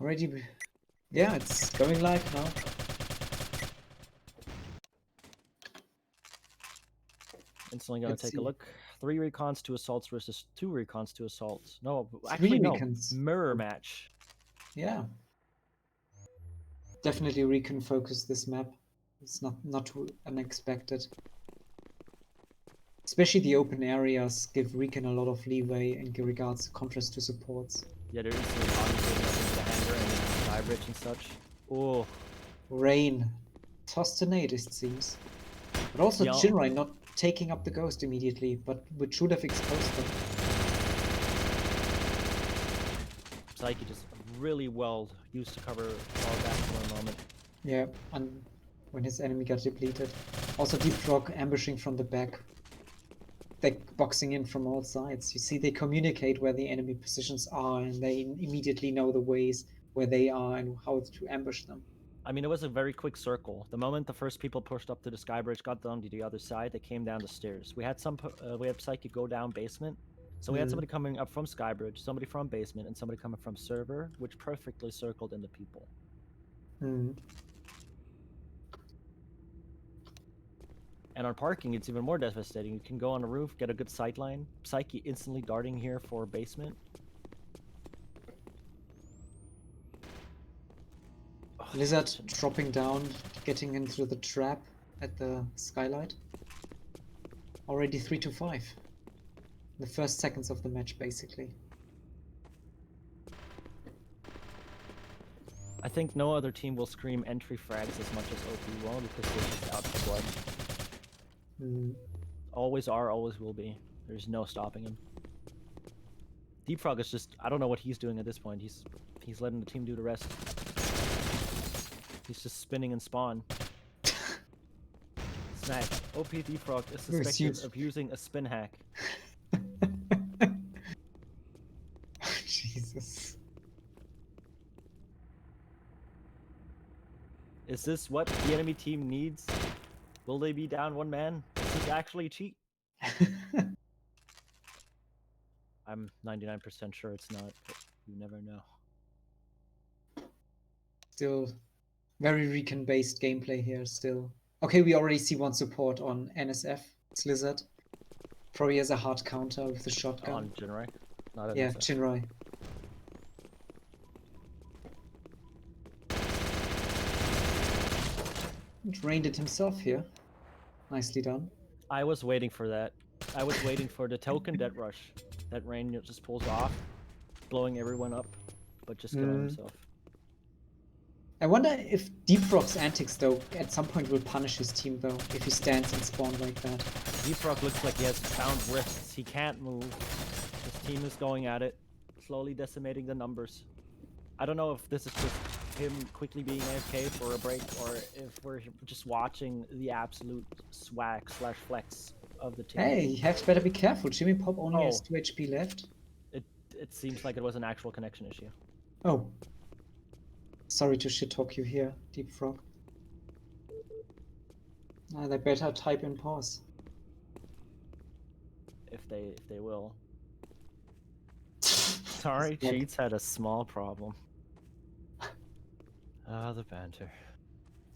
Already, yeah, it's going live now. Instantly gonna Let's take see. a look. 3 recons, 2 assaults versus 2 recons, 2 assaults. No, 3 actually no. recons. Mirror match. Yeah. Definitely recon focus this map. It's not too unexpected. Especially the open areas give recon a lot of leeway in regards to contrast to supports. Yeah, they're instantly auto-getting up into the hangar and the sky bridge and such. Oh. Rain. Tossed a nade, it seems. But also Yeah. Jinrai not taking up the ghost immediately, but which should have exposed them. Psyche just really well used to cover all that for a moment. Yeah, and when his enemy got depleted. Also Deep Frog ambushing from the back. They're boxing in from all sides. You see, they communicate where the enemy positions are, and they immediately know the ways where they are and how to ambush them. I mean, it was a very quick circle. The moment the first people pushed up to the sky bridge, got down to the other side, they came down the stairs. We had Psyche go down basement. So we had somebody coming up from Skybridge, somebody from basement, and somebody coming from server, which perfectly circled in the people. Mm. And on parking, it's even more devastating. You can go on the roof, get a good sight line. Psyche instantly darting here for basement. Lizard dropping down, getting into the trap at the skylight. Already 3-5. The first seconds of the match, basically. I think no other team will scream entry frags as much as OP will because they're just out for blood. Always are, always will be. There's no stopping him. Deep Frog is just, I don't know what he's doing at this point. He's letting the team do the rest. He's just spinning and spawn. Snack. OP Deep Frog is suspected of using a spin hack. Jesus. Is this what the enemy team needs? Will they be down one man? Is this actually cheat? I'm 99% sure it's not, but you never know. Still very recon-based gameplay here still. Okay, we already see one support on NSF. It's Lizard. Probably has a hard counter with the shotgun. On Jinrai? Not on Yeah, SF. Jinrai. Drained it himself here. Nicely done. I was waiting for that. I was waiting for the token dead rush. That Rain just pulls off, blowing everyone up, but just killing himself. I wonder if Deep Frog's antics, though, at some point will punish his team, though, if he stands and spawn like that. Deep Frog looks like he has bound wrists. He can't move. His team is going at it, slowly decimating the numbers. I don't know if this is just him quickly being AFK for a break, or if we're just watching the absolute swag / flex of the team. Hey, you have better be careful. Jimmy Pop only has 2 HP left. It seems like it was an actual connection issue. Oh. Sorry to shit talk you here, Deep Frog. They better type in pause. If they will. Sorry, Cheats had a small problem. Ah, the banter.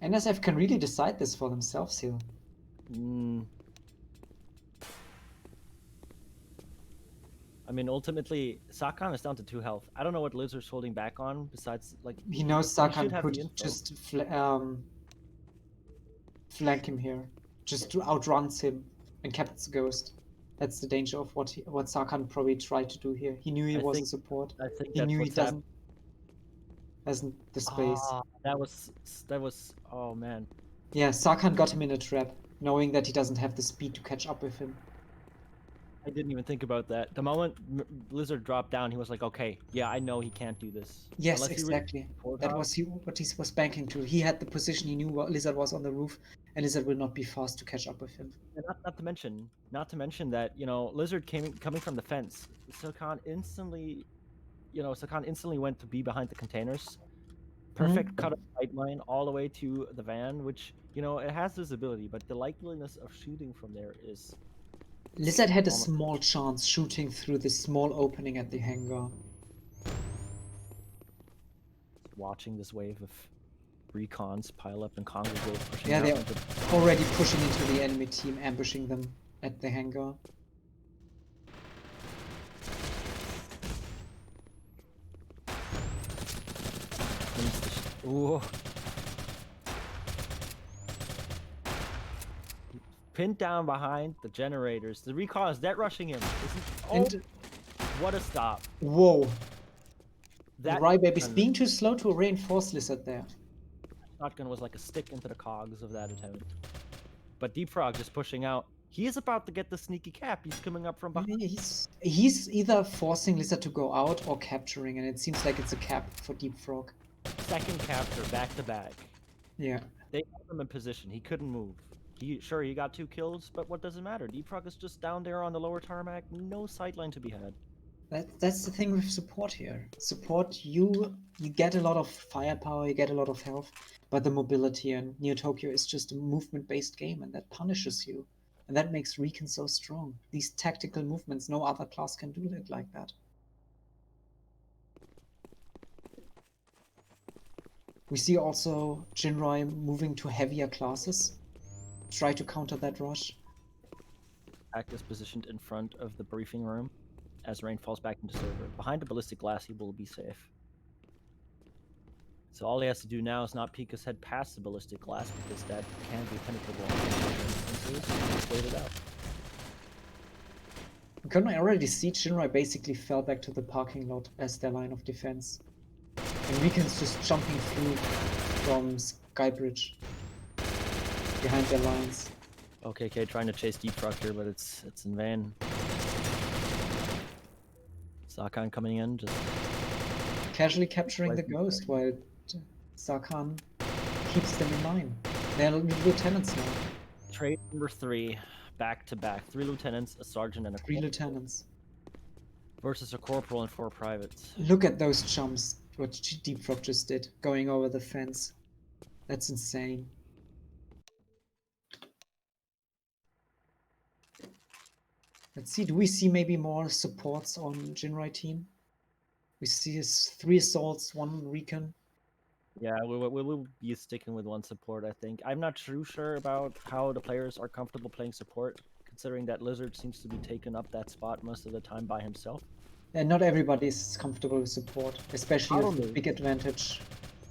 NSF can really decide this for themselves here. I mean, ultimately, Sakan is down to 2 health. I don't know what Lizard's holding back on, besides, like... He knows Sakan could just flank him here. Just to outruns him and captures the ghost. That's the danger of what Sakan probably tried to do here. He knew he was a support. I think he knew he hasn't the space. That was... Oh, man. Yeah, Sakan got him in a trap, knowing that he doesn't have the speed to catch up with him. I didn't even think about that. The moment Blizzard dropped down, he was like, okay, yeah, I know he can't do this. Yes, exactly. That was what he was banking to. He had the position, he knew what Lizard was on the roof, and Lizard will not be fast to catch up with him. And not to mention that, you know, Lizard coming from the fence, Sakan instantly went to be behind the containers. Perfect cut of sight line all the way to the van, which, you know, it has visibility, but the likeliness of shooting from there is... Lizard had a small chance shooting through this small opening at the hangar. watching this wave of recons pile up and congregate, pushing Yeah, out they're into already pushing into the enemy team, ambushing them at the hangar. Ooh. Pinned down behind the generators. The recon is dead rushing him. And What a stop. whoa, the That Rybaby's being too slow to reinforce Lizard there. shotgun was like a stick into the cogs of that attempt. But Deep Frog just pushing out. He is about to get the sneaky cap. He's coming up from behind. He's either forcing Lizard to go out or capturing, and it seems like it's a cap for Deep Frog. Second capture, back to back. Yeah. They held him in position. He couldn't move. He got 2 kills, but what does it matter? Deep Frog is just down there on the lower tarmac. No sideline to be had. That's the thing with support here. Support, you get a lot of firepower, you get a lot of health, but the mobility, and Neo Tokyo is just a movement-based game, and that punishes you. And that makes Recon so strong. These tactical movements, no other class can do it like that. We see also Jinrai moving to heavier classes. Try to counter that rush. Act is positioned in front of the briefing room. As Rain falls back into server. Behind the ballistic glass, he will be safe. So all he has to do now is not peek his head past the ballistic glass, because that can be penetrable. Just wait it out. Can I already see Jinrai basically fell back to the parking lot as their line of defense. And Recon's just jumping through from Skybridge behind their lines. Okay, trying to chase Deep Frog here, but it's in vain. Sakan coming in, just casually capturing the ghost while Sakan keeps them in line. They're lieutenants now. Trade number 3, back to back. 3 lieutenants, a sergeant, and a 3 lieutenants. Versus a corporal and 4 privates. Look at those jumps, what Deep Frog just did, going over the fence. That's insane. Let's see, do we see maybe more supports on Jinrai team? We see 3 assaults, 1 recon. Yeah, we'll be sticking with 1 support, I think. I'm not too sure about how the players are comfortable playing support, considering that Lizard seems to be taking up that spot most of the time by himself. And not everybody is comfortable with support, especially with a big advantage.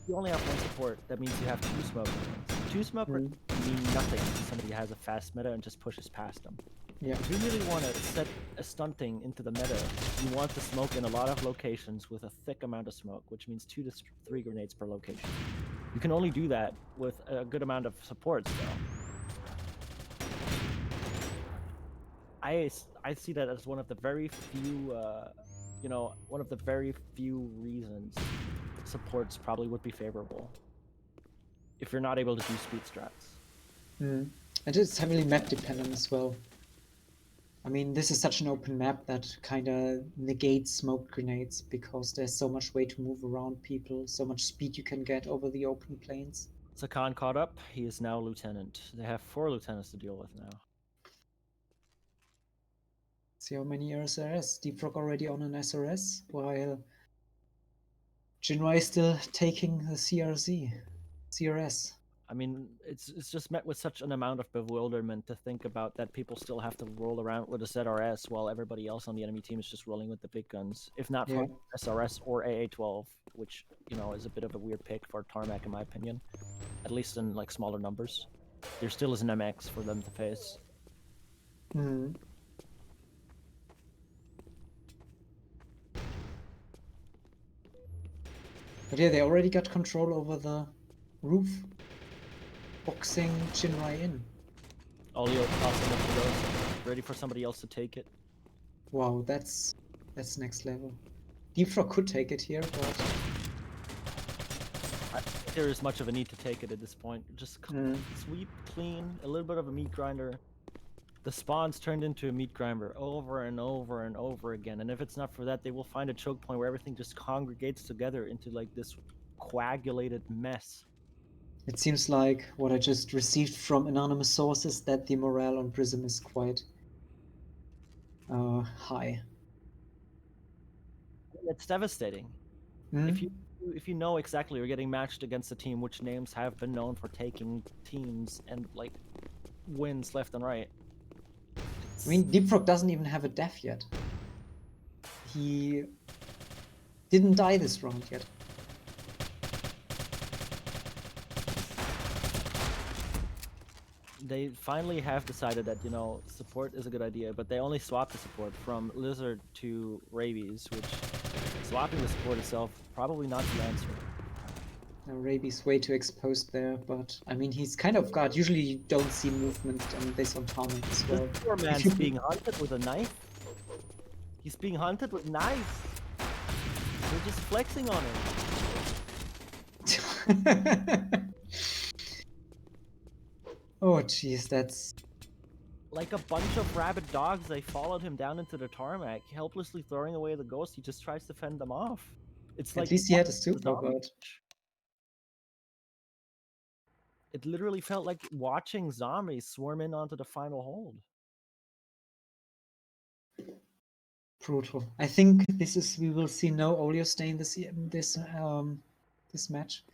You only have 1 support, that means you have 2 smoke grenades. 2 smoke grenades mean nothing if somebody has a fast meta and just pushes past them. Yeah. If you really want to set a stunting into the meta, you want to smoke in a lot of locations with a thick amount of smoke, which means 2 to 3 grenades per location. You can only do that with a good amount of supports, though. I see that as one of the very few, one of the very few reasons supports probably would be favorable if you're not able to do speed strats. And it's heavily map dependent as well. I mean, this is such an open map that kind of negates smoke grenades because there's so much way to move around people, so much speed you can get over the open plains. Sakan caught up. He is now lieutenant. They have 4 lieutenants to deal with now. See how many SRS. Deep Frog already on an SRS, while Jinrai is still taking the CRS. I mean, it's just met with such an amount of bewilderment to think about that people still have to roll around with a ZRS while everybody else on the enemy team is just rolling with the big guns. If not for SRS or AA-12, which, is a bit of a weird pick for Tarmac in my opinion. At least in, smaller numbers. There still is an MX for them to face. But yeah, they already got control over the roof, boxing Jinrai in. Olio awesome goes, ready for somebody else to take it. Wow, that's next level. Deep Frog could take it here, but I don't think there is much of a need to take it at this point. Just sweep, clean, a little bit of a meat grinder. The spawn's turned into a meat grinder over and over and over again, and if it's not for that, they will find a choke point where everything just congregates together into this coagulated mess. It seems like what I just received from anonymous sources that the morale on Prism is quite high. It's devastating. If Hmm? you know exactly you're getting matched against a team which names have been known for taking teams and like wins left and right. I mean, Deep Frog doesn't even have a death yet. He didn't die this round yet. They finally have decided that, you know, support is a good idea, but they only swapped the support from Lizard to Rabies, which swapping the support itself probably not the answer. Now, Raby's way too exposed there, but I mean, he's kind of guard. Usually, you don't see movement on this on tarmac as well. This poor If man's you being hunted with a knife. He's being hunted with knives. They're just flexing on him. Oh, jeez, that's Like a bunch of rabid dogs, they followed him down into the tarmac, helplessly throwing away the ghost. He just tries to fend them off. It's at like least he had a watching super zombies. guard. It literally felt like watching zombies swarm in onto the final hold. Brutal. I think this is we will see no Olio stain this this match.